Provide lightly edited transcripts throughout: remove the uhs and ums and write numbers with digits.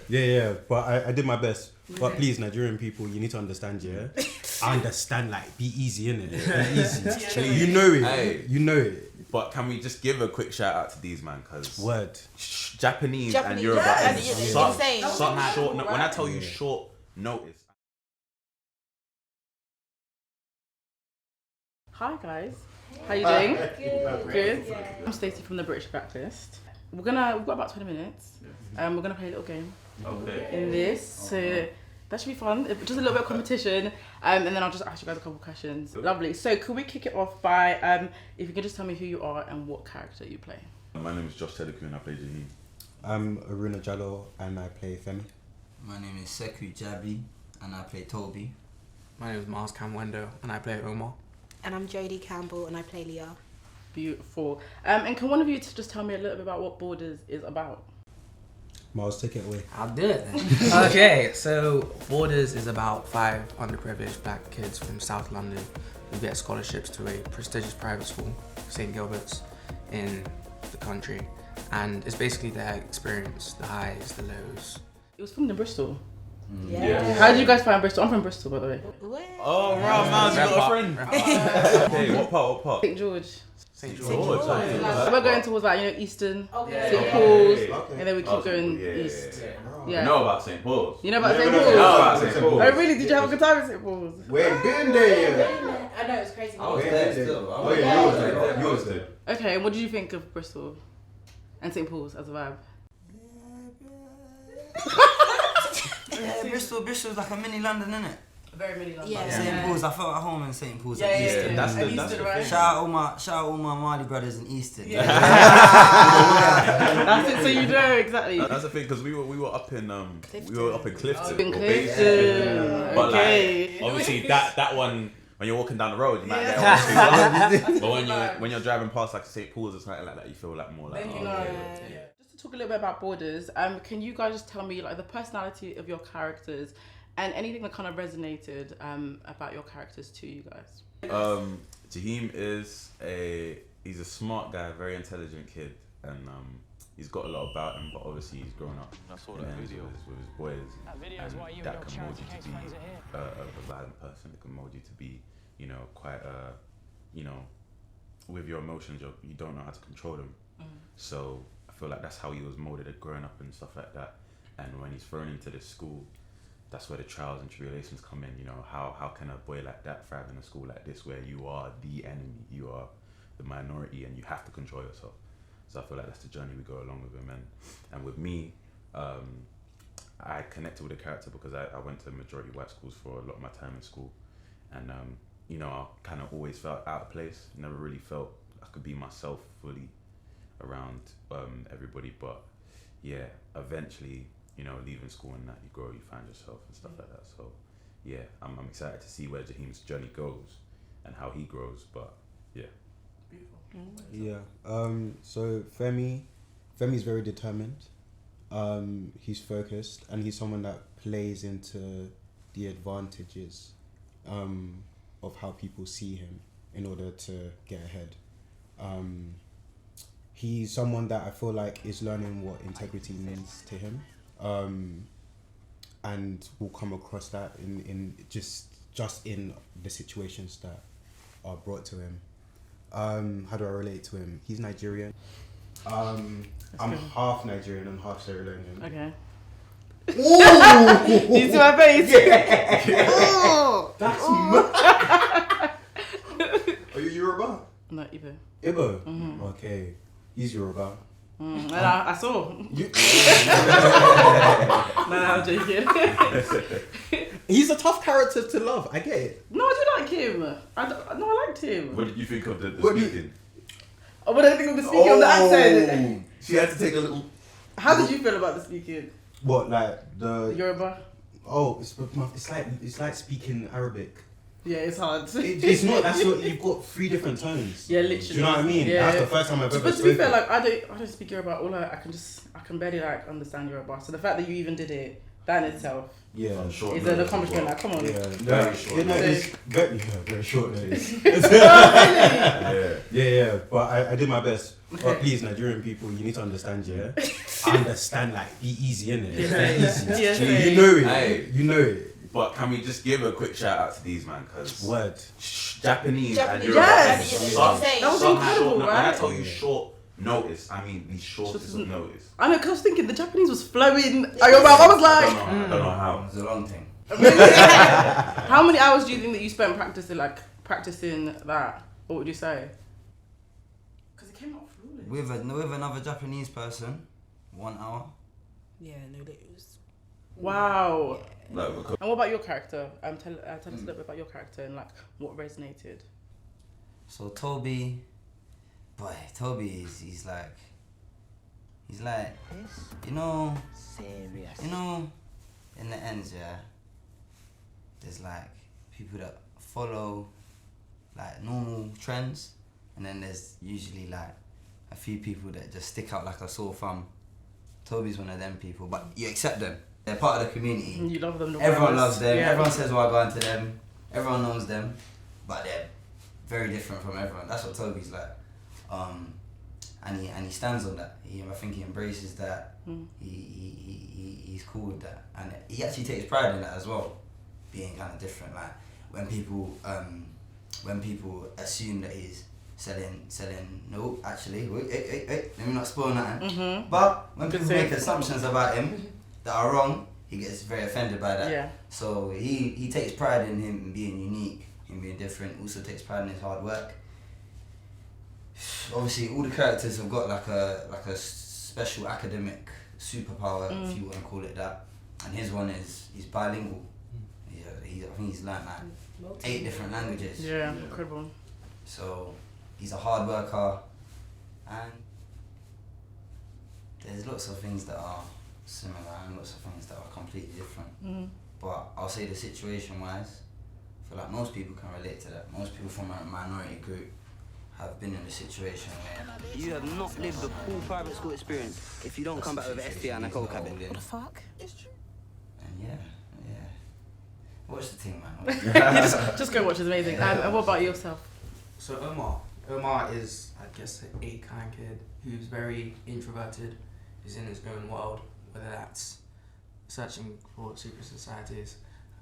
Yeah. But I did my best. But please, Nigerian people, you need to understand, yeah? I understand, like, be easy, innit? Be easy. You know it. Hey. You know it. But can we just give a quick shout out to these, man? Because Japanese and Yoruba is such short. When I tell you short notice. Hi guys, how you doing? Good. Yeah. I'm Stacey from the British Blacklist. We've got about 20 minutes. We're gonna play a little game in this, so that should be fun. Just a little bit of competition, and then I'll just ask you guys a couple of questions. Lovely. So could we kick it off by if you could just tell me who you are and what character you play? My name is Tedeku and I play Jahim. I'm Aruna Jalloh and I play Femi. My name is Sekou Diaby and I play Toby. My name is Myles Kamwendo and I play Omar. And I'm Jodie CampbelL and I play Leah. Beautiful. And can one of you just tell me a little bit about what Borders is about? Miles, take it away. I'll do it then. Okay, so Borders is about 5 underprivileged black kids from South London who get scholarships to a prestigious private school, St. Gilbert's, in the country. And it's basically their experience, the highs, the lows. It was filmed in Bristol. Yeah. How did you guys find Bristol? I'm from Bristol, by the way. Oh, right, Miles, you got a friend. Okay, what part? St. George. St. George. We're going towards like, Eastern, St. Paul's, and then we keep going east. Yeah. You know about St. Paul's. You know about St. Paul's? I know about St. Paul's. Oh really? Did you have a good time at St. Paul's? We ain't been there. I know, it's crazy. I was there still. Oh yeah, you was there. Okay, and what did you think of Bristol and St. Paul's as a vibe? Yeah, Bristol's like a mini London, isn't it? Very mini London. Yeah. St. Paul's, I felt at home in St. Paul's. Yeah. That's the right? Shout out all my Marley brothers in Easton. Yeah. That's it. So you know exactly. That's the thing, because we were up in Clifton. In Clifton. But Okay. like, obviously that one, when you're walking down the road, you might get all too loud. But when you're driving past like St. Paul's or something like that, you feel like more like. Then you know. Just to talk a little bit about Borders, can you guys just tell me like the personality of your characters and anything that kind of resonated about your characters to you guys? Jahim he's a smart guy, very intelligent kid, and he's got a lot about him, but obviously he's grown up with his boys, and that can mold you to be a violent person. It can mold you to be, quite with your emotions, you don't know how to control them. So I feel like that's how he was molded growing up and stuff like that. And when he's thrown into this school, that's where the trials and tribulations come in. How can a boy like that thrive in a school like this where you are the enemy, you are the minority, and you have to control yourself? So I feel like that's the journey we go along with him. And with me, I connected with the character because I went to majority white schools for a lot of my time in school, and I kind of always felt out of place. Never really felt I could be myself fully around everybody. But yeah, eventually, leaving school and that, you grow, you find yourself and stuff like that. So yeah, I'm excited to see where Jahim's journey goes and how he grows. But yeah. Yeah. So Femi's very determined. He's focused, and he's someone that plays into the advantages of how people see him in order to get ahead. He's someone that I feel like is learning what integrity means to him, and will come across that in just in the situations that are brought to him. How do I relate to him? He's Nigerian. I'm half Nigerian and half Sierra Leonean. Okay. Ooh! You see my face? Yeah. Oh, that's Are you Yoruba? No, Igbo. Igbo? Mm-hmm. Okay. He's Yoruba. I saw. No, I'm joking. He's a tough character to love. I get it. No, I do like him. I liked him. What did you think of the speaking? What did I think of the speaking of the accent? She had to take a little. How did you feel about the speaking? What, like the Yoruba? Oh, it's like speaking Arabic. Yeah, it's hard. It's not. That's what you've got 3 different tones. Yeah, literally. Do you know what I mean? Yeah. That's the first time I've ever. But to be fair, like I don't speak Yoruba. I can barely like understand Yoruba. So the fact that you even did it, that in itself, is an accomplishment. Like, come on. Yeah, very short. Very short notice. Yeah. But I did my best. But please, Nigerian people, you need to understand, yeah? Understand, like, be easy, innit? Easy. Yes, You know it. Hey. You know it. But can we just give a quick shout out to these man? Because Word. Japanese and Japanese. Europe. Yes. That was incredible, When right? I tell you short notice, I mean the shortest of notice. I know, because I was thinking the Japanese was flowing. I was like, I don't know how. It's a long thing. how many hours do you think that you spent practicing that? What would you say? Because it came out flawless. With another Japanese person, 1 hour. Yeah, no, it was. Wow. Yeah. Like, because And what about your character? Tell us a little bit about your character and like what resonated. So Toby is he's like you know in the ends, yeah, there's like people that follow like normal trends, and then there's usually like a few people that just stick out like a sore thumb. Toby's one of them people, but you accept them. They're part of the community. You love them. Everyone loves them. Yeah. Everyone says why I go into them. Everyone knows them, but they're very different from everyone. That's what Toby's like. And he stands on that. I think he embraces that. He's cool with that, and he actually takes pride in that as well, being kind of different. Like when people assume that he's selling. No, actually, wait, let me not spoil nothing. But when people make assumptions about him that are wrong, he gets very offended by that. Yeah. So he takes pride in him being unique, him being different. Also takes pride in his hard work. Obviously, all the characters have got like a special academic superpower, if you want to call it that. And his one is he's bilingual. I think he's learned like 8 different languages. Yeah, incredible. So he's a hard worker, and there's lots of things that are similar and lots of things that are completely different. But I'll say the situation wise, I feel like most people can relate to that. Most people from a minority group have been in a situation where you have not lived the full private school experience if you don't come back with an STI and a cold cabin. What the fuck? And yeah. Watch the thing, man. just go watch. It's amazing. And what about yourself? So Omar is, I guess, an A-kind kid who's very introverted. He's in his own world, whether that's searching for secret societies.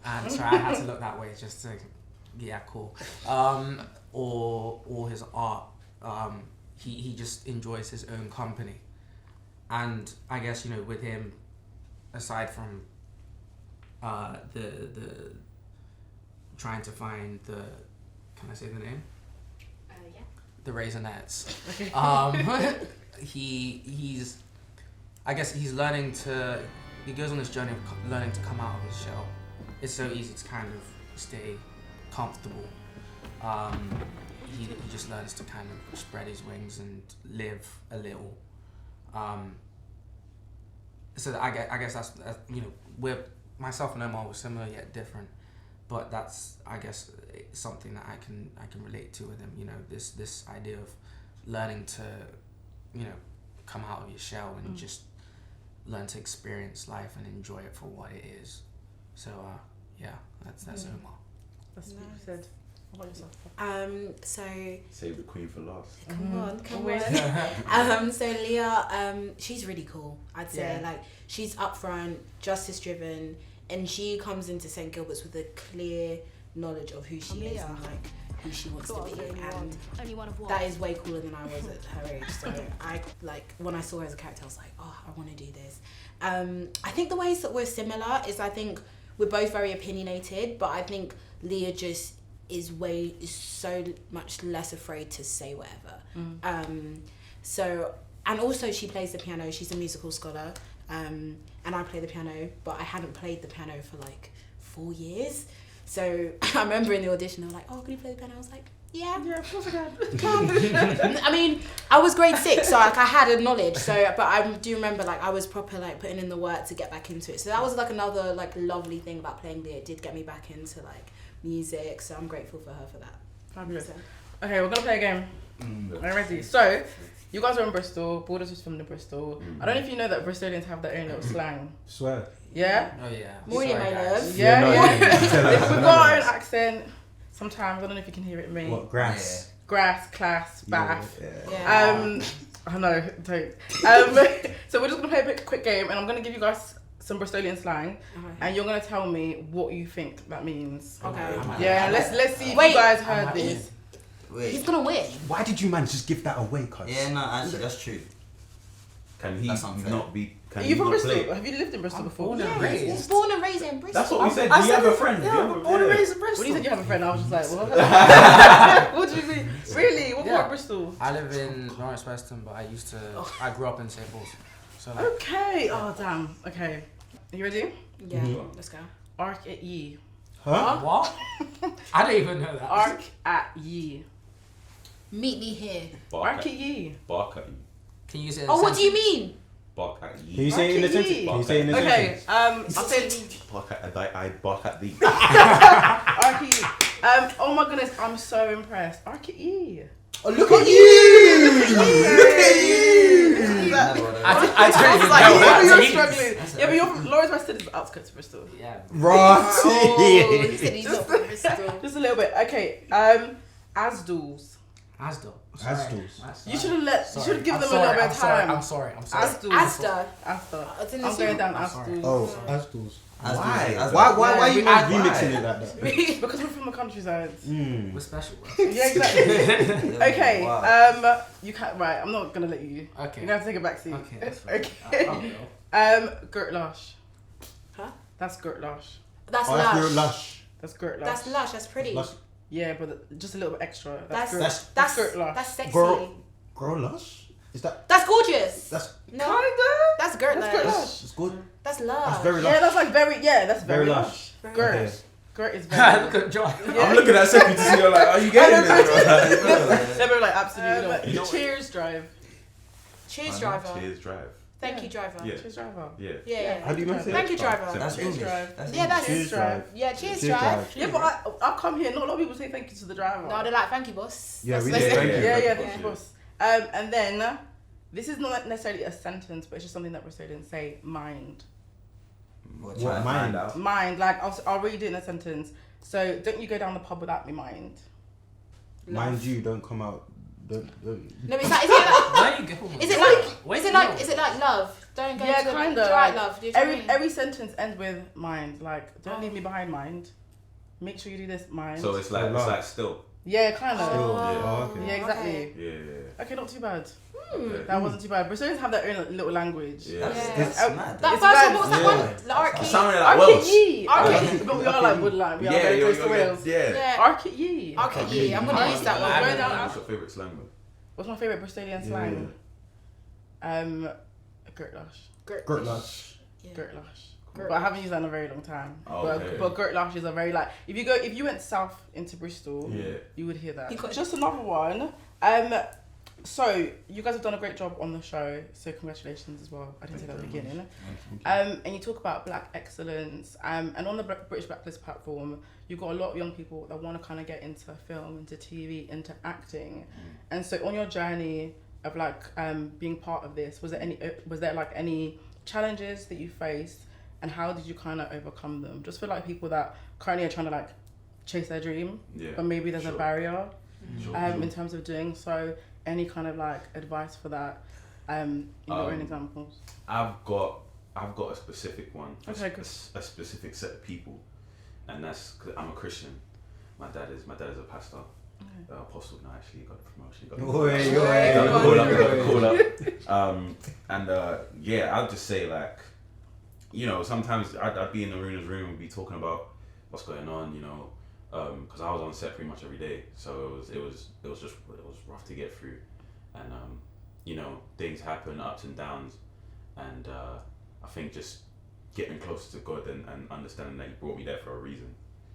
And so I had to look that way just to, yeah, cool. Or his art. He just enjoys his own company. And I guess, with him, aside from the trying to find the, can I say the name? Yeah. The Raisinets. Okay. He's I guess he's learning to, he goes on this journey of learning to come out of his shell. It's so easy to kind of stay comfortable. He just learns to kind of spread his wings and live a little. So I guess that's we're, myself and Omar were similar yet different, but that's, I guess, something that I can relate to with him. This idea of learning to, come out of your shell and just learn to experience life and enjoy it for what it is. So yeah, that's Omar. That's what you said. What about yourself? So save the queen for last. come Always. on. So Leah, she's really cool. I'd say Yeah. like she's upfront, justice driven, and she comes into St. Gilbert's with a clear knowledge of who she is and like who she wants to be, and that is way cooler than I was at her age. So I like when I saw her as a character, I was like, oh, I want to do this. I think the ways that we're similar is I think we're both very opinionated, but I think Leah just is so much less afraid to say whatever. So, and also she plays the piano. She's a musical scholar, and I play the piano, but I hadn't played the piano for like 4 years. So I remember in the audition, they were like, "Oh, can you play the piano?" I was like, "Yeah, Of course I can. I mean, I was grade 6, so like I had a knowledge. So, but I do remember like I was proper like putting in the work to get back into it. So that was like another like lovely thing about playing Leah. It did get me back into like music. So I'm grateful for her for that. Fabulous. So, Okay, we're gonna play a game. Are you ready? So, you guys are in Bristol. Borders was filmed in Bristol. I don't know if you know that Bristolians have their own little slang. Swear. Yeah? Oh yeah. Morning, Sorry, my guys. love. Yeah. We've got our own accent. Sometimes I don't know if you can hear it in me. What, grass? Grass, class, bath. Yeah. yeah. I know, don't. So we're just gonna play a quick game, and I'm gonna give you guys some Bristolian slang, and you're gonna tell me what you think that means. Okay. Yeah, let's see if you guys heard this. Wait. He's gonna win. Why did you man just give that away, cuz? Yeah, no, actually, that's true. Can he That's unfair. not be? Can Are he you from not Bristol? play? Have you lived in Bristol before? Yeah, he's born and raised in Bristol. That's what we said. I Do you said have a friend? Yeah, Do you I'm have a- born and yeah. raised in Bristol. When you said you have a friend, I was just like, what? What do you mean? Really? What part of Bristol? I live in Norris Weston, but I grew up in St. Paul's. So like, Okay. Oh damn. Okay. Are you ready? Yeah, let's go. Arc at ye. Huh? what? I don't even know that. Arc at ye. Meet me here. Bark Arc at at ye. Bark at you. Can you use it? In Oh, a what do you sentence? mean? Bark at you. Can you say it in a Bark at sentence? ye. Can you say it in a Okay. sentence? I'll say Bark at I bark at thee. arc at ye. Oh my goodness, I'm so impressed. Arc at ye. Oh, look at you! Look at you! I don't even Like, know what you're that struggling. means. Yeah, but you're from Lawrence Weston is the outskirts of Bristol. Yeah. Right. Oh, he said he's not from Bristol. Just a little bit. Okay. Asdools. Asda. Asdools. You should have given them a little bit of I'm time. sorry. Asdools. Asda. Asda. It's in the I'm going down I'm sorry. Asdools. Oh, Asdools. Why? Why Yeah, are you we- not remixing it like that? Because we're from the countryside. Mm. We're special, bro. Yeah, exactly. Okay. Wow. You can't. Right. I'm not gonna let you. Okay. You're gonna have to take a back seat. Okay, that's fine. Okay. I'll go. Gertlash. Huh? That's Gertlash. That's Oh, that's real lush. lush. That's Gertlash. That's lush. That's pretty. Lush. Yeah, but just a little bit extra. That's That's Gertlash. that's sexy. Girl lush? Is that? That's gorgeous. That's No, Kinda. that's girt That's lush. Gertlash. it's good. That's lush. That's very lush. Yeah, that's like very. Yeah, that's very, Very lush. lush. Girt. Okay. Girt is very. Look at John. I'm looking at Sekou to see. You're like, are you getting this? They're very like absolutely not. You know- Cheers drive. Cheers, driver. Cheers, drive. Thank you, driver. Yeah. Cheers driver. Yeah. Yeah. How do you make it? Thank you, driver. That's Cheers, English. drive. That's Yeah, that's- Cheers drive. Yeah, cheers, Cheers drive. Yeah, but I come here. Not a lot of people say thank you to the driver. No, they're like, thank you, boss. Yeah, we That's- did. Thank you. Yeah, Thank you, thank you, boss. boss. And then this is not necessarily a sentence, but it's just something that Bristolians say. Mind. What, What, try- mine? out. Mind. Like I'll read it in a sentence. So don't you go down the pub without me, mind. Mind you, don't come out. Don't. No, it's like, is it like, Where you going? is it like, Wait, is it no. like, is it like love? Don't go Yeah, to the, kinda, do you like like, love? Do you know what I mean? Every sentence ends with mind. Like don't leave me behind, mind. Make sure you do this, mind. So it's like still. yeah, kind of. Still. Yeah. Oh, okay. Yeah, exactly. Okay. Yeah. Okay, not too bad. Okay. That wasn't too bad. Brazilians have their own little language. Yeah. That's, Yeah. that's mad. That It's first bad. one, what was that Yeah. one? The Arky. Sounding like Welsh. Arcade. Arcade. But we are like woodland. We are Yeah, very you're, close to you're, Wales. yeah. Yeah. Arcade. Arky. I'm gonna use that I one. haven't down. What's your favourite slang word? What's my favourite Bristolian slang? Gertlash. Gert lush. Gertlash. Gert But I haven't used that in a very long time. Oh, okay. But Gertlash is a very like if you went south into Bristol, Yeah. you would hear that. You got- Just another one. So you guys have done a great job on the show. So congratulations as well. I didn't say that at the beginning. And you talk about black excellence. And on the British Blacklist platform, you've got a lot of young people that want to kind of get into film, into TV, into acting. And so on your journey of like being part of this, was there like any challenges that you faced, and how did you kind of overcome them? Just for like people that currently are trying to like chase their dream, Yeah. but maybe there's a Sure. barrier Sure. in terms of doing so. Any kind of like advice for that? In your own examples. I've got a specific one. Okay, good. A specific set of people, and that's because I'm a Christian. My dad is a pastor. Apostle now actually got a promotion. Got the call up. Yeah, I'll just say like, you know, sometimes I'd be in Aruna's room and be talking about what's going on, you know, because I was on set pretty much every day, so it was rough to get through, and you know, things happen, ups and downs, and I think just getting closer to God and understanding that He brought me there for a reason,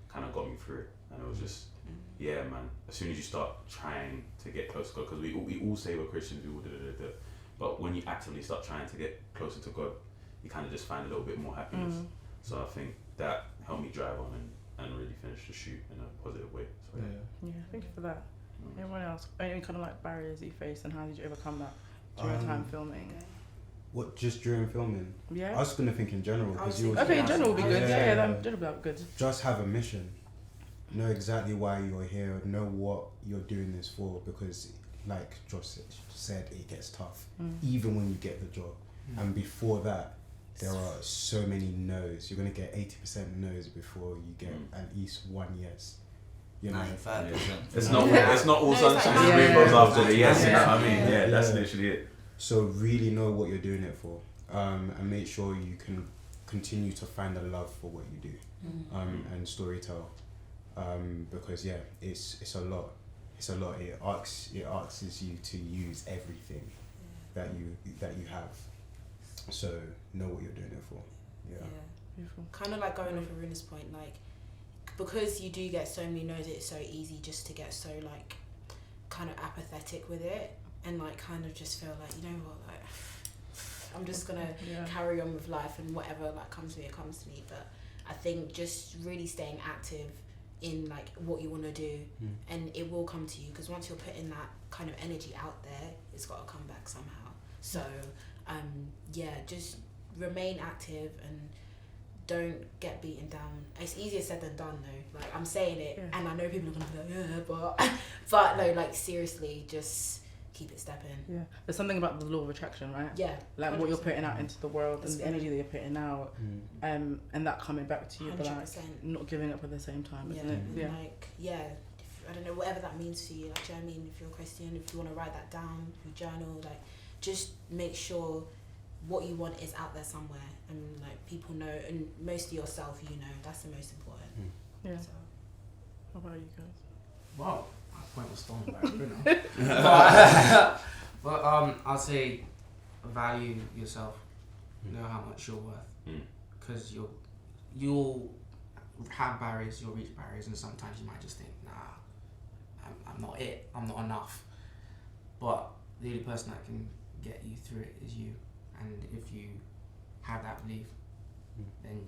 kind of got me through it, and it was just. Yeah, man. As soon as you start trying to get close to God, because we all say we're Christians, we all do, but when you actively start trying to get closer to God, you kind of just find a little bit more happiness. So I think that helped me drive on and really finish the shoot in a positive way. So, Yeah, thank you for that. Anyone else? Any kind of like barriers you faced, and how did you overcome that during time filming? What, just during filming? Yeah. I was gonna think in general because you Okay, in general would be good. Yeah. Yeah, general would be good. just have a mission. Know exactly why you're here. Know what you're doing this for, because like Josh said, it gets tough, even when you get the job. And before that, there are so many no's. You're gonna get 80% no's before you get at least one yes. You know, 95%. It's not all sunshine and rainbows after the yes. You know what I mean? Yeah, that's literally it. So really know what you're doing it for, and make sure you can continue to find a love for what you do, and storytell, because it's a lot. It's a lot. It asks you to use everything that you have. So know what you're doing it for. Yeah. Beautiful. Kind of like going off Aruna's point, like, because you do get so many no's, it's so easy just to get so like kind of apathetic with it, and like kind of just feel like, you know what, like I'm just gonna carry on with life, and whatever like comes to me, it comes to me. But I think just really staying active in like what you want to do, and it will come to you, because once you're putting that kind of energy out there, it's got to come back somehow. So just remain active and don't get beaten down. It's easier said than done though. Like I'm saying it, and I know people are gonna be like, but no, like seriously, just keep it stepping. Yeah, there's something about the law of attraction, right? Yeah, like 100%. What you're putting out into the world, That's and the energy that you're putting out, and that coming back to you, 100%. but like not giving up at the same time, isn't it? Yeah, like I don't know, whatever that means for you. Like, do you know what I mean? If you're a Christian, if you want to write that down, if you journal, like just make sure what you want is out there somewhere, and like people know, and mostly yourself, you know, that's the most important. Yeah. So. How about you guys? Wow, that point was stolen by Aruna. But I'll say value yourself. Know how much you're worth, because you'll have barriers, you'll reach barriers, and sometimes you might just think, nah, I'm not it, I'm not enough. But the only person that can get you through it is you. And if you have that belief, then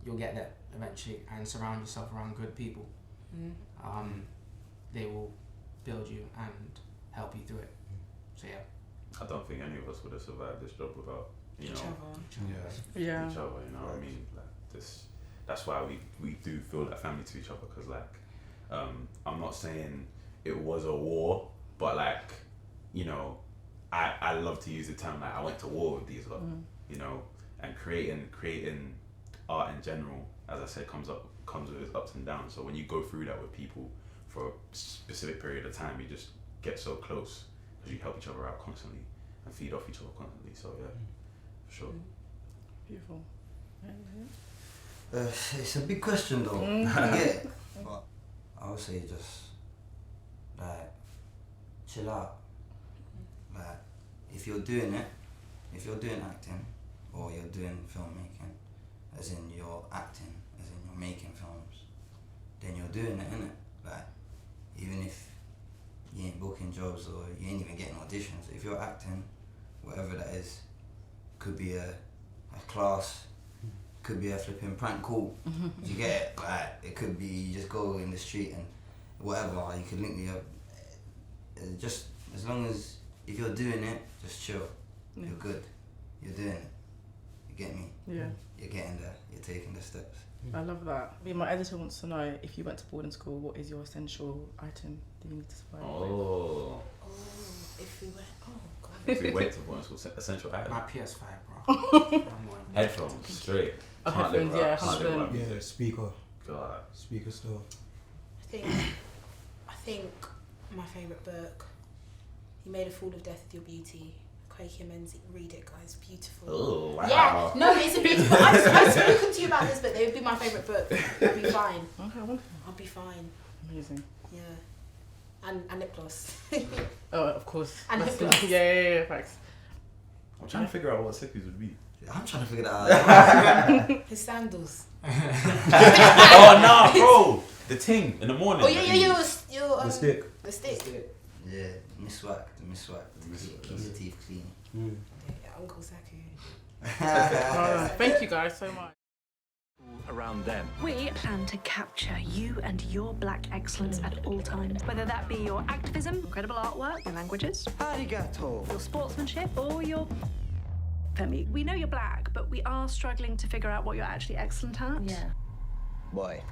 you'll get there eventually, and surround yourself around good people. They will build you and help you through it. So I don't think any of us would have survived this job without each other. You know what I mean? Like this. That's why we do feel like family to each other, because like I'm not saying it was a war, but like, you know, I love to use the term like I went to war with these lot, you know, and creating art in general, as I said, comes with its ups and downs. So when you go through that with people for a specific period of time, you just get so close, because you help each other out constantly and feed off each other constantly. So yeah, for sure. Beautiful. It's a big question though. Yeah, but I would say just like chill out. Like if you're doing acting, or you're doing filmmaking, as in you're acting, as in you're making films, then you're doing it, innit? Like even if you ain't booking jobs or you ain't even getting auditions, if you're acting, whatever that is, could be a class, could be a flipping prank call. You get it? Like it could be you just go in the street and whatever, you could link me up. Just as long as if you're doing it, just chill. You're good. You're doing it. You get me? Yeah. You're getting there. You're taking the steps. I love that. My editor wants to know, if you went to boarding school, what is your essential item that you need to survive with? If we went, God. If we went to boarding school, essential item. my PS5, bro. Headphones, straight. Headphones, yeah, 100%. Yeah, speaker store. I think my favourite book, You Made a Fool of Death with Your Beauty. Kwame Menzies, read it, guys. Beautiful. Oh wow. Yeah, no, it's a beautiful. I've spoken to you about this, but they would be my favourite book. I'll be fine. Okay, wonderful. I'll be fine. Amazing. Yeah, and lip gloss. Oh, of course. And That's lip gloss. Yeah, thanks. I'm trying to figure out what Sekou's would be. I'm trying to figure that out. His sandals. Oh no, bro! The ting in the morning. Oh yeah. The stick. The stick. Yeah, the miswak. Keeps the teeth clean. Yeah, Uncle Sekou. Thank you guys so much. Around them. We plan to capture you and your black excellence at all times. Whether that be your activism, incredible artwork, your languages, Arigato. your sportsmanship, or your... Femi, we know you're black, but we are struggling to figure out what you're actually excellent at. Boy,